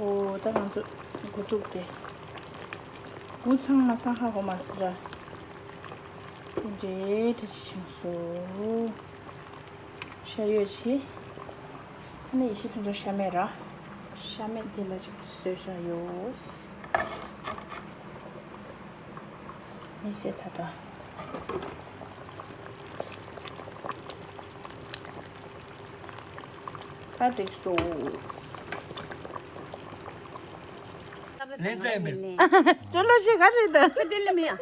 오, 다만도 고독돼. 무창만 상하고 맛으라. 이제 드시면서 샤유치. 한 20분 정도 샤메라. 샤메 딜라지 쓰셔요. 이제 자다. 가득 소스. 렌즈에 절로시 가르다. 그들려면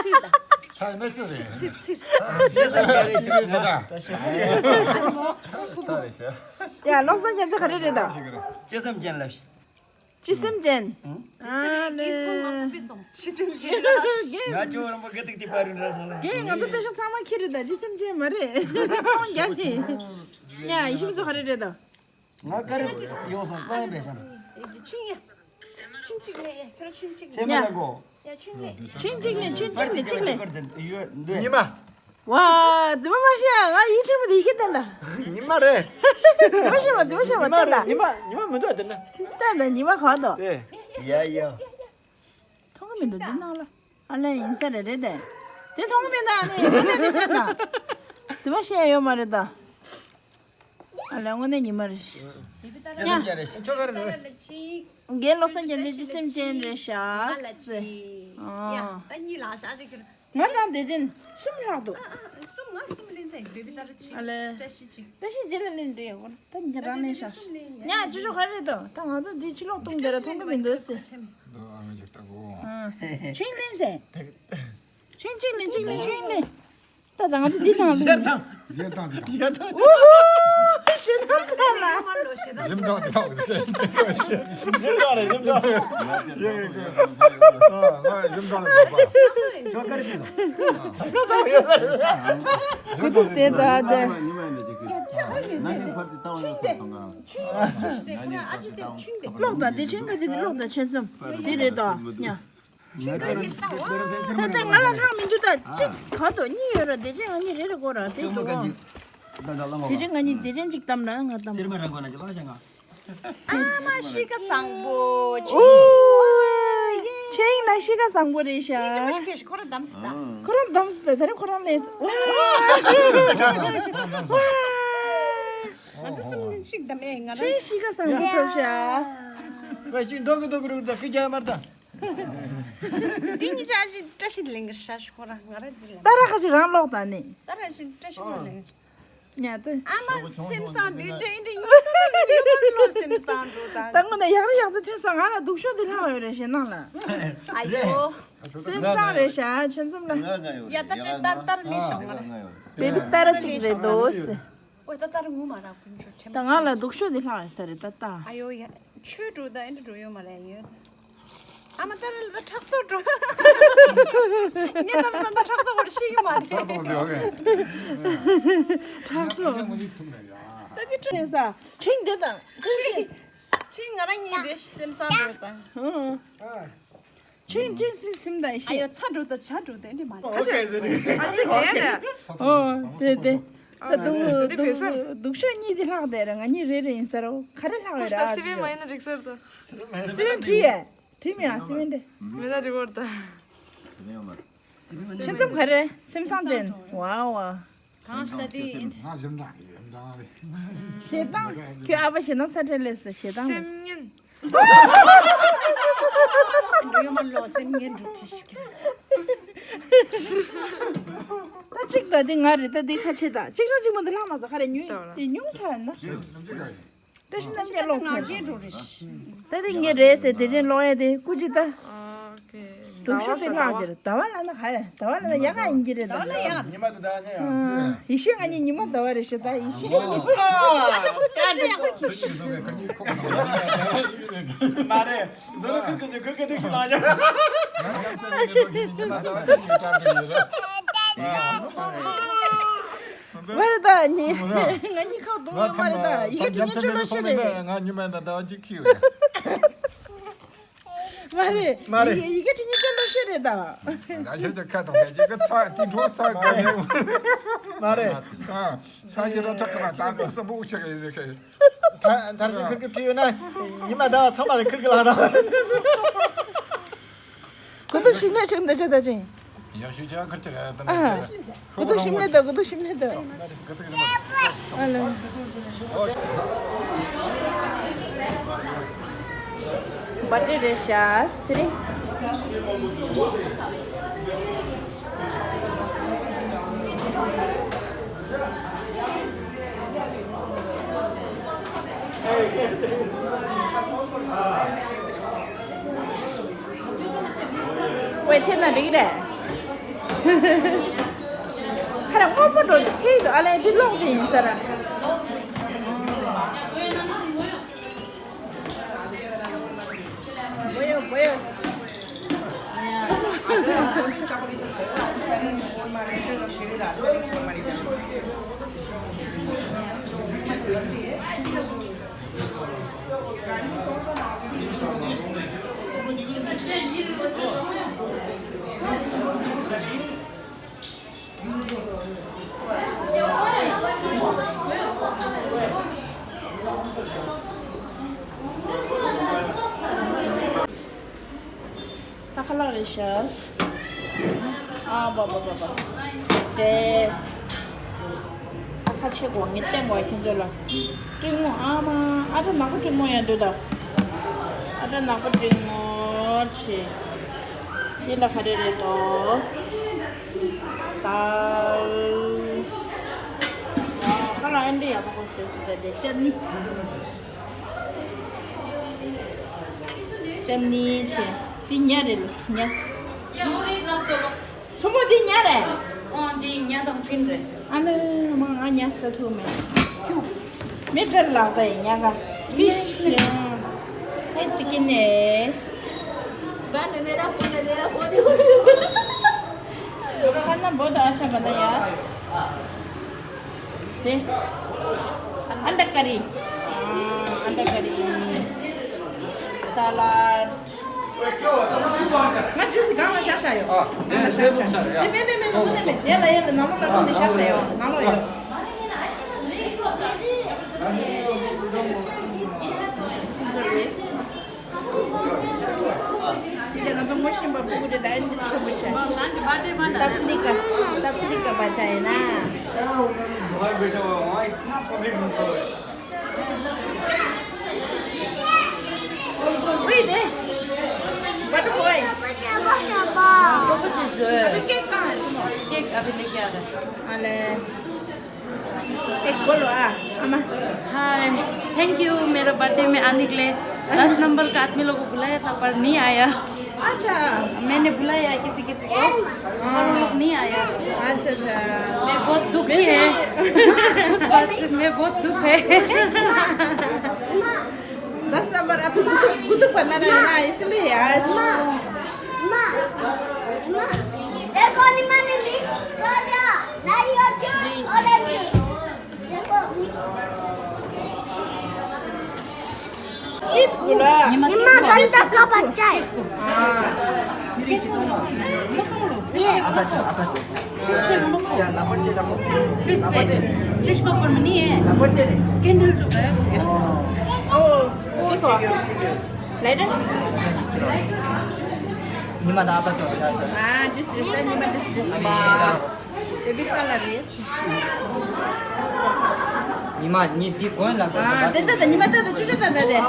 치다. 잘했어요. 치. 잘했어. 뭐 잘했어. 야, 럭선젠 가르다. 제섬 젤라시 지슴젠. 아, 네. 치슴지. 나초는 뭐 그때 바르라서 걔 어떤 데서 상만 키르다. 지슴젠 말해. 상만 게니. 야, 20도 가르다. 나가르 요선 빠이 베잖아 춘이야. 춘찍네. 그래 춘찍. 제말고 야, 춘이. 춘찍네, 춘찍네, 찍네. 이거 네 니마. 와,怎么맛이야? 아, 2층부터 이겼단다. 니마래. 怎么蛋的？ 니마 먼저 됐나? 蛋的你们好的。 네. 야야 통금인도 된다라. 알레 인사를 해대. 내 통금인다. 내 된다. 怎么写有말이다. 알레 오늘 니 말이. 제섬 젤라시 걔 로스앤젤레스 지슴젠레 샤스. 야, 아니 라샤지 그. 말안 되진. 숨라도. 베비다르치. 알레. 다시치. 다시 지르는데 이거. 단지라는 샤스. 야, 주저 가래도. 당하도 네 치료 동대로 통금인도 있어. 너 아무 적다고. 응. 춘린세. 춘린세. 다 당하도 네 당하도. 지한당. 우후! 신난다. 말로 시다. 심당 당. 심당래 심당. 예 그. 나 심당 봐. 저까지 구독되다. 록다 대충까지 록다 쳤음. 데레다. 야. 근데 나랑 민주다 직 가도 니여라 대충 아니 레고라 대도. 대충 아니 대충 직담 나는 거다. 제말한 거는 좀 하잖아 아마 시가 상보. 체인나 시가 상고리샤. 좀 시켜시 거라 담스다. 그럼 담스다. 다른 거랑 레스. 아주 숨는 식담에 engana. 체인 시가 상고리샤. 왜 지금 너도 그러다 그자 말다. 딩이 자지 자시 랭샤시 거라 말아들. 따라가지 랑록다니. 따라시 자시 거래. 야도. 아마 심산 뒤데 이사람 심산로다. 당근에 야야도 태상 하나 독쇼들 하요래 신나라. 아이고. 심상레샤 천점라. 야 따지 따르 리샹아. 베비 따라치게 도스. 왜 따르 우마라 군주. 당알라 독쇼들 하서래 따따. 아요 야 추루다 인도요 말아요. 아마 따르 탁도 줘. 니 따르 탁도 걸 시기 말해. 차고. 따지 트에서 칭대다. 칭가랑 이 심산로다. 응. 칭칭심다 이 아요 차루다 니 말. 네네. 독쇼니들 하대랑 아니 레레 인사로 카를 하라. Seviye mayını rikserdi. 시면 뒤에. 뒤면 시면데. Mena rigorda. 천점 가래. 심상전. 와우. 강스타디 아 심당. 시당. 그 아버지는 사절레스 시당. Semgin. 인도요 말로 심겐 루치시키. 따직다 딩아리 따디 같이다. 직접 지문들 하면서 가래 뉴. 뉴타나. 대신 남자 로스. 나게 조리시. 따디 레세 대전 로에데 꾸지다. Ah, okay. 독쇼들 하게. 다와나 가래. 다와나 야가 인지래다. 나야. 니마도 다 아니야. 이시ং 아니 니만 다와르시다. 이시ং. 말해. 너는 그렇게 되기 마냐? 말다 아니. 아니 가 너무 말다. 이게 진짜 줄러시래. 나 니마다 다 지키요. 말해. 이게 진짜 줄러시래다. 나 현재 카드 이거 차 뒤로 차 말해. 사실은 잠깐만 딱 써보고 제가 이렇게 당신 그렇게 튀어나 이마다 처마다 그렇게 하다 그것도 심내 준다 저다지. 야시자 그때 아, 그것도 심내다, 그것도 심내다. 알레. Butter shastri. Wait, thế nào đi đấy? Hay là có một đồ thế rồi, anh đi lâu thì sao ra? Boyos. Delicious. 아, 봐. 네. 같이 공이 때 뭐 괜찮아. 지금 아마 아주 나고 좀 뭐야 되다. 아주 나고 좀 뭐지. 이나 가려도 달. 아, 칼라 엔디야 먹고 있을 때 짠니. 짠니 치. Dinyare lusnya. Ya udah nak tolong. Semua dinyare. Oh di nyadang pinre. Ana mang anya satu me. Meter lah tay nyaga. Fish. Hey chicken is. Gane mera phone. Karena bodoh aja pada ya. Deh. Anda kari. Anda kari. Salad. ما تجوز كمان شاشة 네, 세 분짜리야. يلا نعمل لكم شاشة نعمل Jangan tunggu sih babu udah dah ini coba. Nanti bade mana? Tapi nikah bacain nah. 뭐가 그저 아이 퍼블릭 Wih deh. Batu boy. Apa sih jual? Cake अभी लेके आ रहा Ale. Cake बोलो अम्मा. Hi thank you मेरा बर्थडे में आने के लिए 10 नंबर का आदमी लोगों को बुलाया था पर नहीं आया अच्छा मैंने बुलाया किसी को पर लोग नहीं आया अच्छा मैं बहुत दुखी है उस बात से मैं बहुत दुख है 10 नंबर आप कुतुब पढ़ना रहना इसलिए यार देखो निमाने मिक्स कर दिया नहीं अच्छा ऑरेंज देखो इसकुला निम्मा गंदा का बच्चा है ये फ्रिज को ऊपर में नहीं है कैंडल जो है देखो लाइटर 니마다 아빠 좀 샤샤. just this ni macam this baby color yes 니마 니비 고인 라서. dah ni macam tu cuci dah deh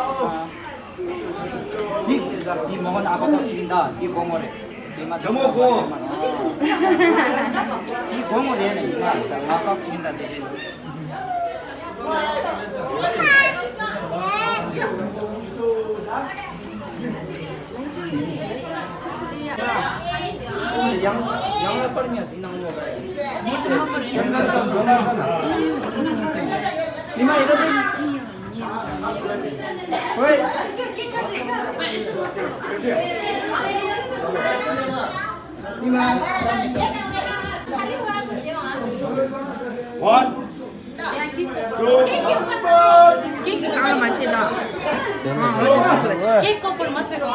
니 먹은 아빠 시킨다. 니 공어래. 니마 저먹고. 니 공어래는 니마 아빠 시킨다. 양을 버리면서 이나무 먹어야지. 니마 이러지. 왜? 니마. One, two, cake kalau masih nak cake को ऊपर मत फेंको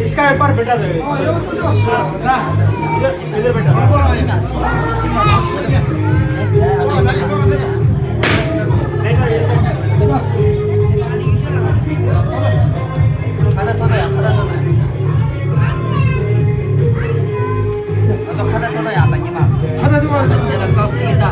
इसका एक बार बेटा दे इधर बेटा 하나 더 넣어요. 하나 더 넣어요. 어서 하나 더 넣어요. 아빠님아. 하나 더 넣어요. 제가 깍지기다.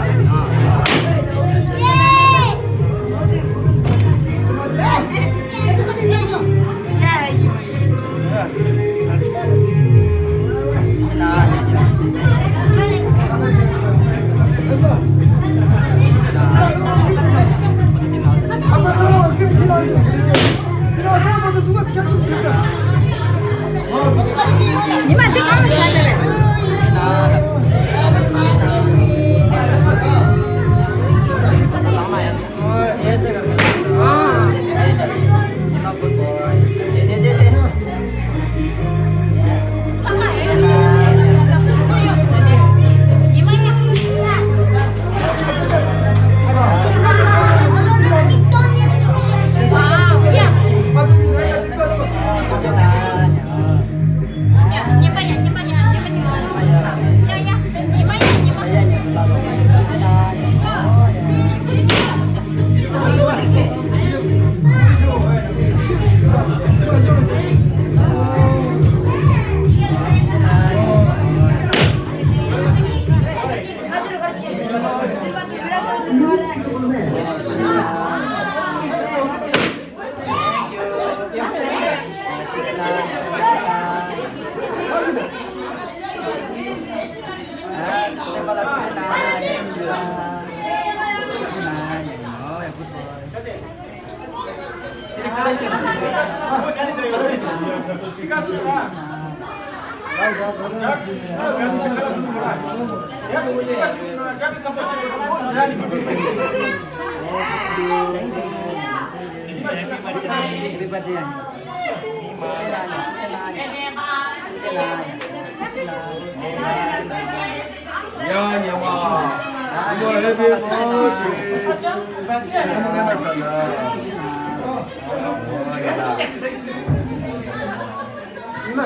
야, 영화. 이거 해피 버스데이. 이만.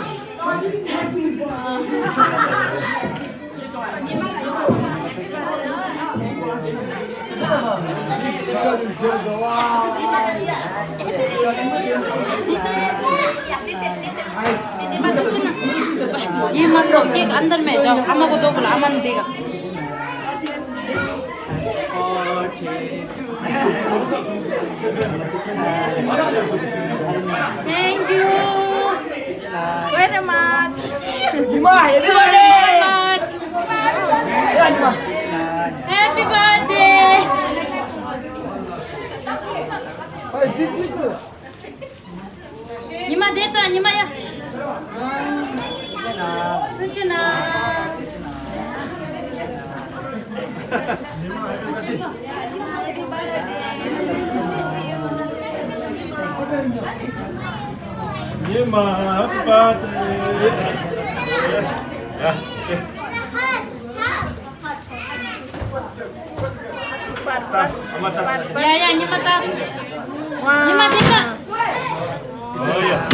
해가지고 저거 와. ये मत लो केक अंदर में जाओ अम्मा को दो बोला अम्मा ने देगा thank you very much. 이마 everybody. Happy birthday Nima देता निमा야 수진아 이마 해피 버스데이. 야야 니마 다 니마 देता 어야.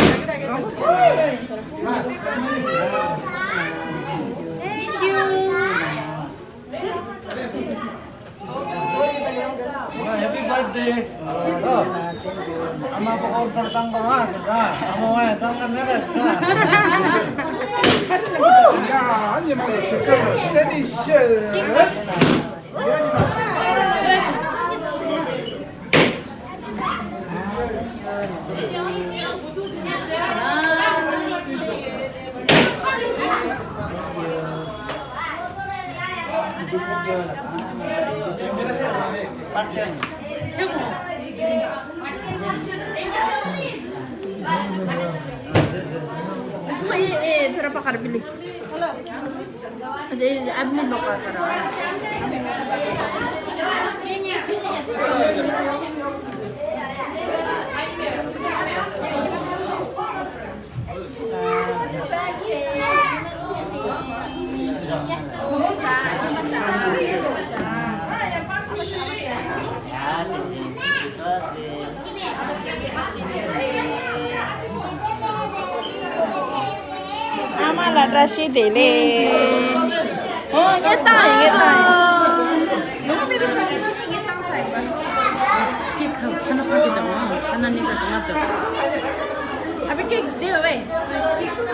Thank you. 해피 버스데이. 아마 보고 들었던 거 와. 아마 와 잠깐 내렸어. 야, 아니 뭐 지금 때리셔. Berapa kali pilih? Jadi admin lokal sekarang. Amalah rasi dele. Oh, ngetang, ngetang. Cake खाना खाके जाओ खाना नहीं खाते मत जाओ Abi cake dia weh.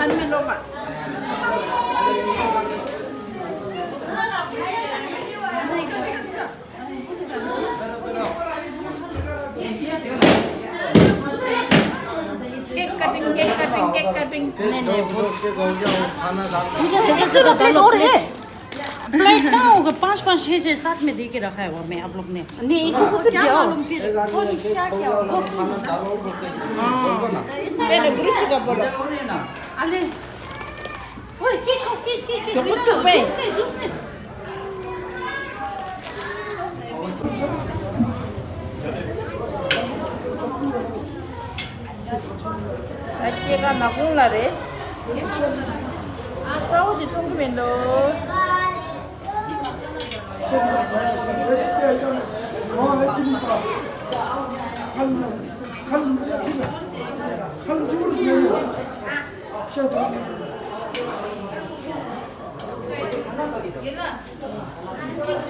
Admin lokal. Cake cutting, cake cutting, cake cutting. मुझे ऐसे का और है प्लेट कहाँ होगा 5 5 6 6 7 में दे के रखा है वो में आप लोग ने नहीं इको कुछ क्या मालूम फिर कौन क्या क्या होगा Ini guru juga boleh. अले ओए cake Jemput tuh, weh. Juice ने Aqui é na gula res. Tahu sih tunggu mendo. 칼